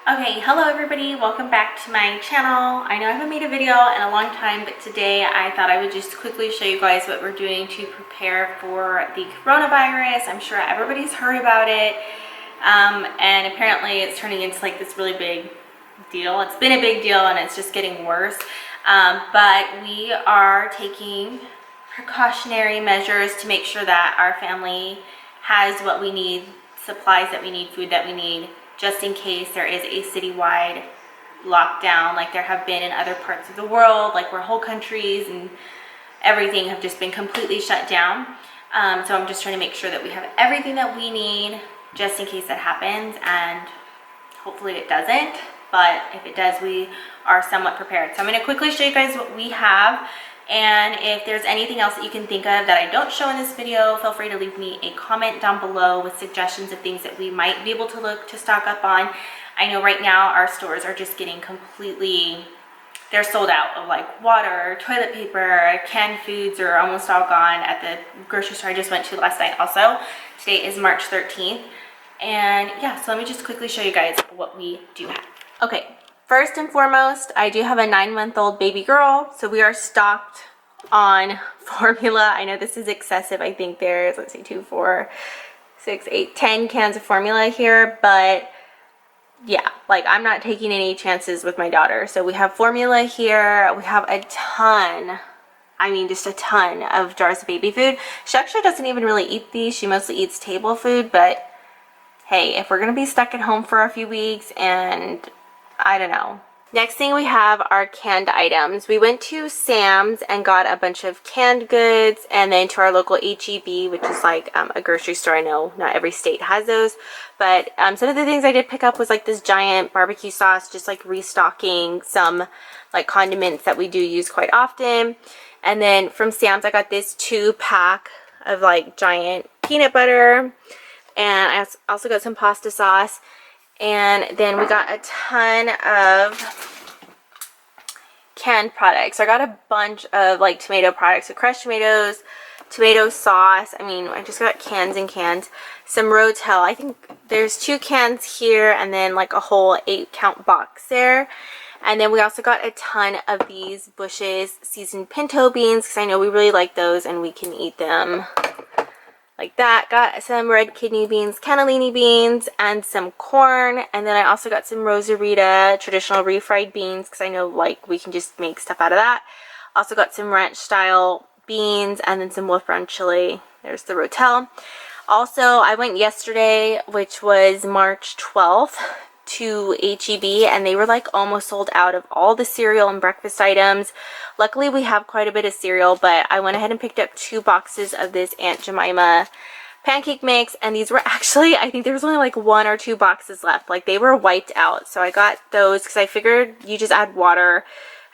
Okay, hello everybody, welcome back to my channel. I know I haven't made a video in a long time, but today I thought I would just quickly show you guys what we're doing to prepare for the coronavirus. I'm sure everybody's heard about it, and apparently it's turning into like this really big deal. It's been a big deal and it's just getting worse, but we are taking precautionary measures to make sure that our family has what we need, supplies that we need, food that we need, just in case there is a citywide lockdown like there have been in other parts of the world, like where whole countries and everything have just been completely shut down. So I'm just trying to make sure that we have everything that we need just in case that happens, and hopefully it doesn't, but if it does, we are somewhat prepared. So I'm going to quickly show you guys what we have, and if there's anything else that you can think of that I don't show in this video, feel free to leave me a comment down below with suggestions of things that we might be able to look to stock up on. I know right now our stores are just getting completely, they're sold out of like water, toilet paper, canned foods are almost all gone at the grocery store I just went to last night also. Today is March 13th. And yeah, so let me just quickly show you guys what we do have. Okay, first and foremost, I do have a 9-month-old baby girl, so we are stocked on formula. I know this is excessive. I think there's, let's see, 2, 4, 6, 8, 10 cans of formula here, but yeah, like I'm not taking any chances with my daughter. So we have formula here. We have a ton, I mean just a ton of jars of baby food. She actually doesn't even really eat these. She mostly eats table food, but hey, if we're gonna be stuck at home for a few weeks, and I don't know. Next thing we have are canned items. We went to Sam's and got a bunch of canned goods, and then to our local H-E-B, which is like a grocery store. I know not every state has those, but some of the things I did pick up was like this giant barbecue sauce, just like restocking some like condiments that we do use quite often. And then from Sam's I got this 2-pack of like giant peanut butter, and I also got some pasta sauce. And then we got a ton of canned products. So I got a bunch of like tomato products, so crushed tomatoes, tomato sauce. I mean, I just got cans and cans. Some Rotel. I think there's 2 cans here, and then like a whole 8-count box there. And then we also got a ton of these Bush's seasoned pinto beans, because I know we really like those and we can eat them like that. Got some red kidney beans, cannellini beans, and some corn. And then I also got some Rosarita traditional refried beans, because I know like we can just make stuff out of that. Also got some ranch style beans, and then some Wolf Brown chili. There's the Rotel. Also, I went yesterday, which was March 12th, to H-E-B, and they were like almost sold out of all the cereal and breakfast items. Luckily we have quite a bit of cereal, but I went ahead and picked up 2 boxes of this Aunt Jemima pancake mix, and these were actually, I think there was only like 1 or 2 boxes left. Like they were wiped out, so I got those because I figured you just add water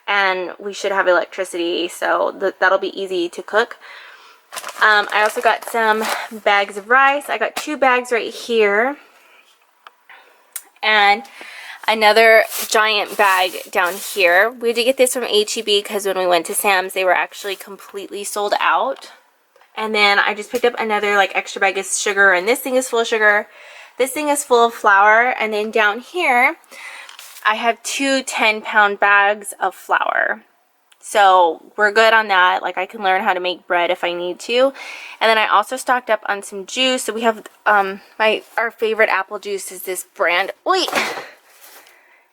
and we should have electricity, so that'll be easy to cook. I also got some bags of rice. I got 2 bags right here, and another giant bag down here. We did get this from H-E-B because when we went to Sam's they were actually completely sold out. And then I just picked up another like extra bag of sugar, and this thing is full of sugar, this thing is full of flour. And then down here I have 2 10-pound bags of flour, so we're good on that. Like I can learn how to make bread if I need to. And then I also stocked up on some juice. So we have our favorite apple juice is this brand,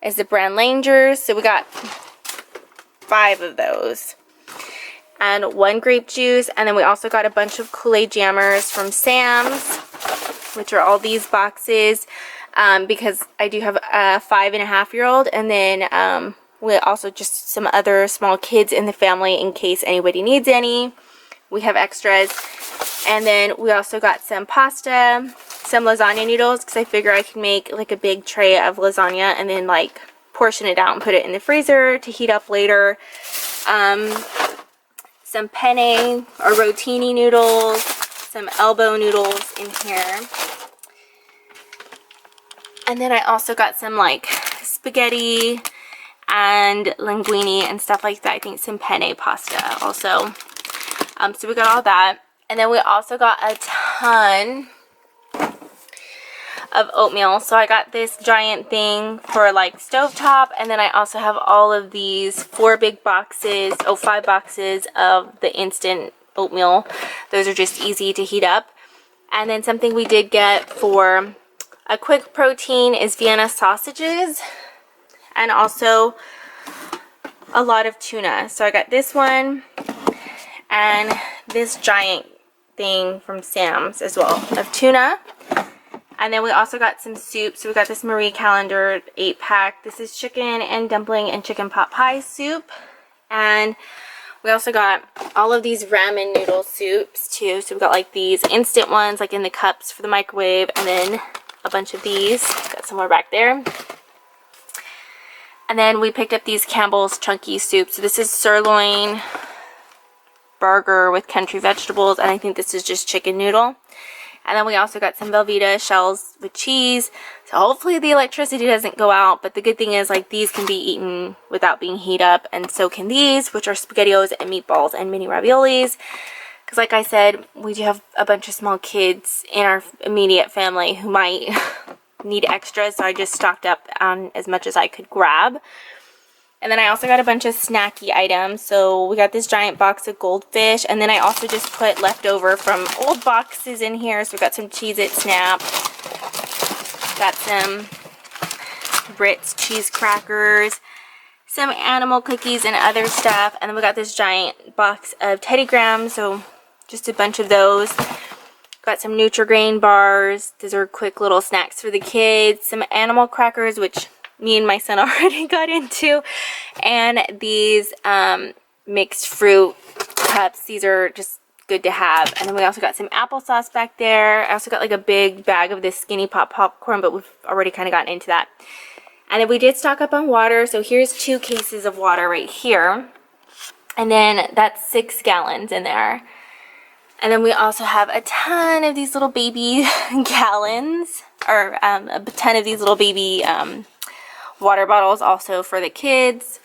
is the brand Langers. So we got 5 of those, and 1 grape juice. And then we also got a bunch of Kool-Aid jammers from Sam's, which are all these boxes, because I do have a 5-and-a-half-year-old, and then we also just some other small kids in the family in case anybody needs any. We have extras. And then we also got some pasta, some lasagna noodles, because I figure I can make like a big tray of lasagna and then like portion it out and put it in the freezer to heat up later. Some penne or rotini noodles, some elbow noodles in here. And then I also got some like spaghetti and linguine and stuff like that. I think some penne pasta also. So we got all that. And then we also got a ton of oatmeal. So I got this giant thing for like stovetop, and then I also have all of these 5 boxes of the instant oatmeal. Those are just easy to heat up. And then something we did get for a quick protein is Vienna sausages, and also a lot of tuna. So I got this one and this giant thing from Sam's as well of tuna. And then we also got some soup. So we got this Marie Callender 8-pack. This is chicken and dumpling and chicken pot pie soup. And we also got all of these ramen noodle soups too. So we got like these instant ones like in the cups for the microwave, and then a bunch of these. Got some more back there. And then we picked up these Campbell's chunky soup. So this is sirloin burger with country vegetables, and I think this is just chicken noodle. And then we also got some Velveeta shells with cheese. So hopefully the electricity doesn't go out, but the good thing is like these can be eaten without being heat up, and so can these, which are SpaghettiOs and meatballs and mini raviolis. Because like I said, we do have a bunch of small kids in our immediate family who might need extras, so I just stocked up on as much as I could grab. And then I also got a bunch of snacky items. So we got this giant box of goldfish, and then I also just put leftover from old boxes in here. So we got some Cheez-It Snap, got some Ritz cheese crackers, some animal cookies and other stuff, and then we got this giant box of Teddy Grahams, so just a bunch of those. Got some Nutri-Grain bars. These are quick little snacks for the kids. Some animal crackers, which me and my son already got into, and these mixed fruit cups. These are just good to have. And then we also got some applesauce back there. I also got like a big bag of this Skinny Pop popcorn, but we've already kind of gotten into that. And then we did stock up on water, so here's 2 cases of water right here, and then that's 6 gallons in there. And then we also have a ton of these little baby gallons, or a ton of these little baby water bottles also for the kids.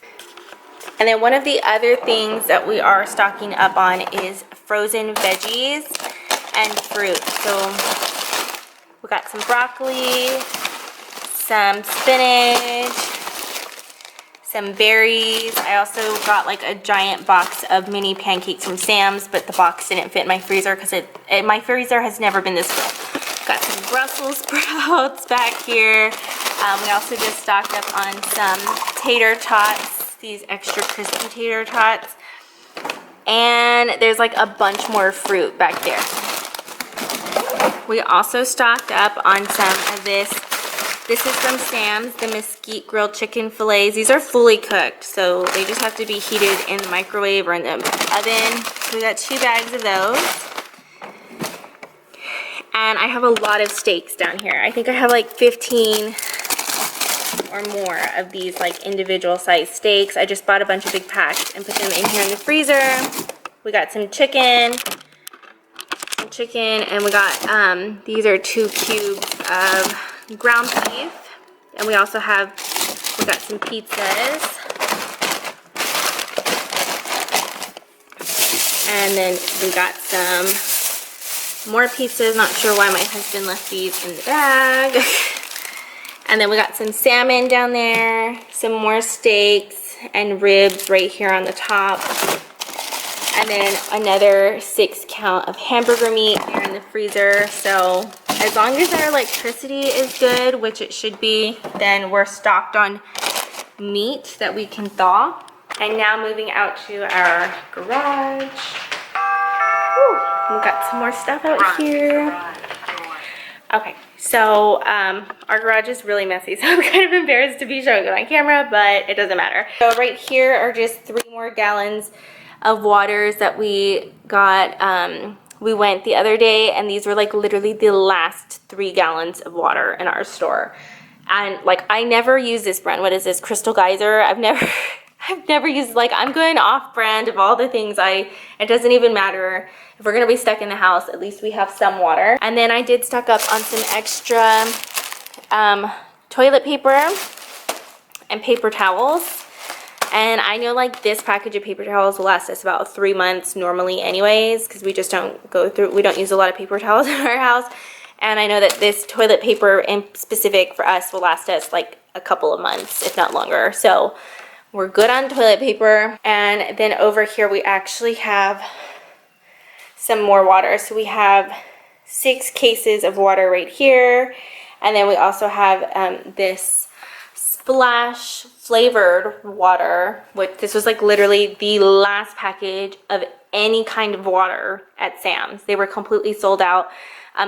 And then one of the other things that we are stocking up on is frozen veggies and fruit. So we got some broccoli, some spinach, some berries. I also got like a giant box of mini pancakes from Sam's, but the box didn't fit in my freezer because my freezer has never been this full. Got some Brussels sprouts back here. We also just stocked up on some tater tots, these extra crispy tater tots. And there's like a bunch more fruit back there. We also stocked up on some of this. This is from Sam's, the mesquite grilled chicken fillets. These are fully cooked, so they just have to be heated in the microwave or in the oven. So we got 2 bags of those. And I have a lot of steaks down here. I think I have like 15 or more of these like individual sized steaks. I just bought a bunch of big packs and put them in here in the freezer. We got some chicken, and we got these are 2 cubes of ground beef, and we got some pizzas, and then we got some more pizzas. Not sure why my husband left these in the bag. And then we got some salmon down there, some more steaks and ribs right here on the top, and then another 6 count of hamburger meat here in the freezer. So as long as our electricity is good, which it should be, then we're stocked on meat that we can thaw. And now moving out to our garage. Woo, we got some more stuff out here. Okay, so our garage is really messy, so I'm kind of embarrassed to be showing it on camera, but it doesn't matter. So right here are just 3 more gallons of waters that we got. We went the other day, and these were like literally the last 3 gallons of water in our store. And like, I never use this brand. What is this? Crystal Geyser? I've never used, like, I'm going off brand of all the things. It doesn't even matter. If we're gonna be stuck in the house, at least we have some water. And then I did stock up on some extra toilet paper and paper towels. And I know like this package of paper towels will last us about 3 months normally anyways, because we just don't use a lot of paper towels in our house. And I know that this toilet paper in specific for us will last us like a couple of months, if not longer. So we're good on toilet paper. And then over here we actually have some more water. So we have 6 cases of water right here. And then we also have this Splash flavored water, which this was like literally the last package of any kind of water at Sam's. They were completely sold out.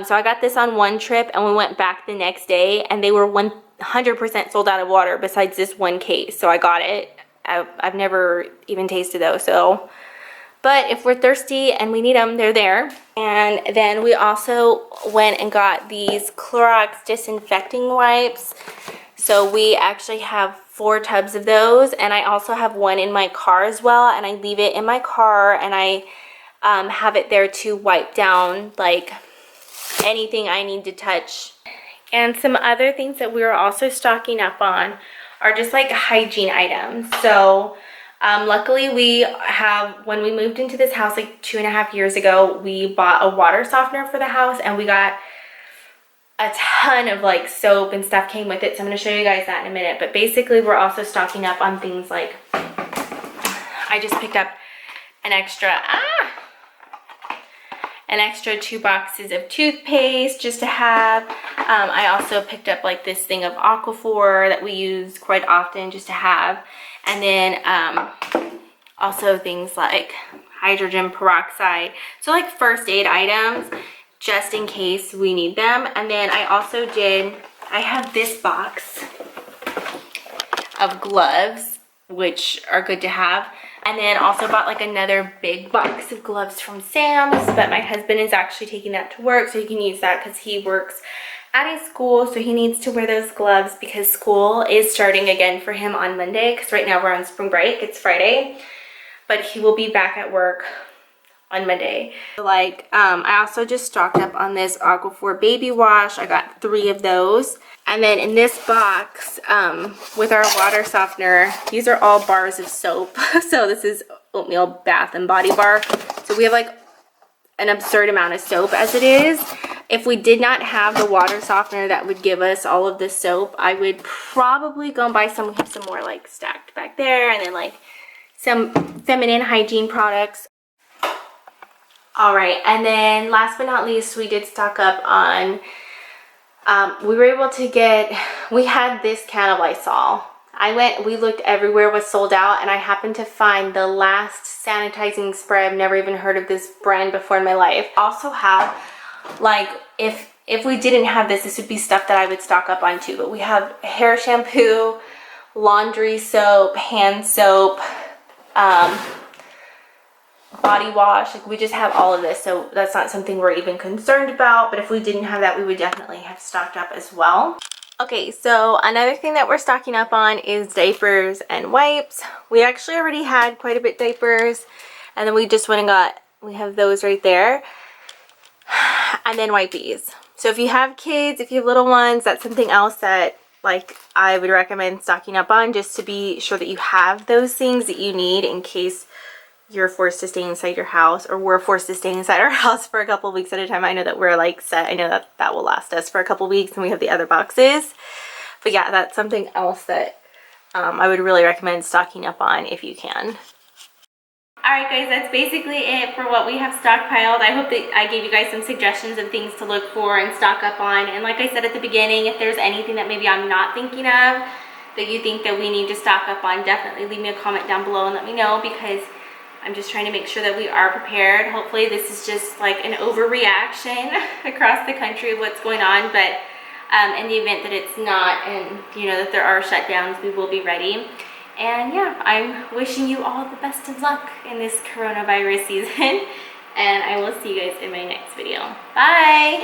So I got this on one trip and we went back the next day and they were 100% sold out of water besides this one case. So I got it. I've never even tasted those. So, but if we're thirsty and we need them, they're there. And then we also went and got these Clorox disinfecting wipes. So we actually have 4 tubs of those, and I also have one in my car as well, and I leave it in my car, and I have it there to wipe down like anything I need to touch. And some other things that we are also stocking up on are just like hygiene items. So luckily we have, when we moved into this house like 2.5 years ago, we bought a water softener for the house, and we got a ton of like soap and stuff came with it. So I'm going to show you guys that in a minute. But basically we're also stocking up on things like, I just picked up an extra 2 boxes of toothpaste just to have. I also picked up like this thing of Aquaphor that we use quite often just to have. And then also things like hydrogen peroxide. So like first aid items, just in case we need them. And then I also I have this box of gloves, which are good to have. And then also bought like another big box of gloves from Sam's, but my husband is actually taking that to work, so he can use that because he works at a school, so he needs to wear those gloves because school is starting again for him on Monday, because right now we're on spring break. It's Friday, but he will be back at work on Monday. Like, I also just stocked up on this Aquaphor baby wash. I got 3 of those. And then in this box, with our water softener, these are all bars of soap. So this is oatmeal bath and body bar. So we have like an absurd amount of soap as it is. If we did not have the water softener that would give us all of the soap, I would probably go and buy some. We have some more like stacked back there, and then like some feminine hygiene products. All right, and then last but not least, we did stock up on, we were able to get, we had this can of Lysol. We looked everywhere, was sold out, and I happened to find the last sanitizing spray. I've never even heard of this brand before in my life. Also have, like, if we didn't have this, this would be stuff that I would stock up on too, but we have hair shampoo, laundry soap, hand soap, body wash. Like, we just have all of this, so that's not something we're even concerned about. But if we didn't have that, we would definitely have stocked up as well. Okay, so another thing that we're stocking up on is diapers and wipes. We actually already had quite a bit diapers, and then we just went and got, we have those right there, and then wipies. So if you have kids, if you have little ones, that's something else that like I would recommend stocking up on, just to be sure that you have those things that you need in case you're forced to stay inside your house, or we're forced to stay inside our house for a couple of weeks at a time. I know that we're like set. I know that that will last us for a couple of weeks, and we have the other boxes. But yeah, that's something else that I would really recommend stocking up on if you can. Alright guys, that's basically it for what we have stockpiled. I hope that I gave you guys some suggestions of things to look for and stock up on. And like I said at the beginning, if there's anything that maybe I'm not thinking of that you think that we need to stock up on, definitely leave me a comment down below and let me know, because I'm just trying to make sure that we are prepared. Hopefully this is just like an overreaction across the country of what's going on, but in the event that it's not, and you know that there are shutdowns, we will be ready. And yeah, I'm wishing you all the best of luck in this coronavirus season, and I will see you guys in my next video. Bye!